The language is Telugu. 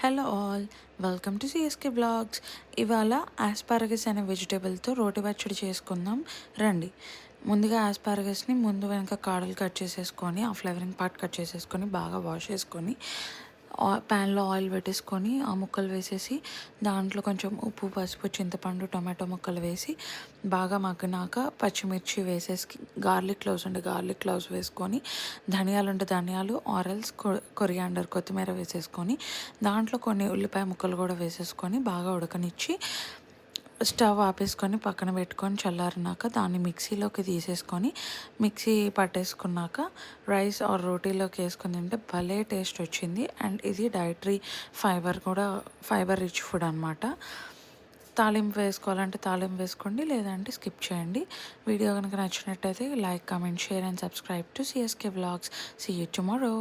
Hello all, welcome to CSK blogs. ఇవాళ ఆస్పారగస్ అనే వెజిటేబుల్తో రోటి పచ్చడి చేసుకుందాం రండి. ముందుగా ఆస్పారగస్ని ముందు వెనక కాడలు కట్ చేసేసుకొని ఆ ఫ్లేవరింగ్ పార్ట్ కట్ చేసేసుకొని బాగా వాష్ చేసుకొని ప్యాన్లో ఆయిల్ పెట్టేసుకొని ఆ ముక్కలు వేసేసి దాంట్లో కొంచెం ఉప్పు, పసుపు, చింతపండు, టమాటో ముక్కలు వేసి బాగా మగ్గినాక పచ్చిమిర్చి వేసేసి గార్లిక్ క్లోవ్స్ వేసుకొని ధనియాలు ఉంటే ధనియాలు, ఆరెల్స్ కొరియాండర్, కొత్తిమీర వేసేసుకొని దాంట్లో కొన్ని ఉల్లిపాయ ముక్కలు కూడా వేసేసుకొని బాగా ఉడకనిచ్చి స్టవ్ ఆపేసుకొని పక్కన పెట్టుకొని చల్లారినాక దాన్ని మిక్సీలోకి తీసేసుకొని మిక్సీ పట్టేసుకున్నాక రైస్ ఆర్ రోటీలోకి వేసుకొని తింటే భలే టేస్ట్ వచ్చింది. అండ్ ఇది డైటరీ ఫైబర్ రిచ్ ఫుడ్ అనమాట. తాలింపు వేసుకోవాలంటే తాలింపు వేసుకోండి, లేదంటే స్కిప్ చేయండి. వీడియో కనుక నచ్చినట్టయితే like, comment, share and subscribe to CSK vlogs. See you tomorrow.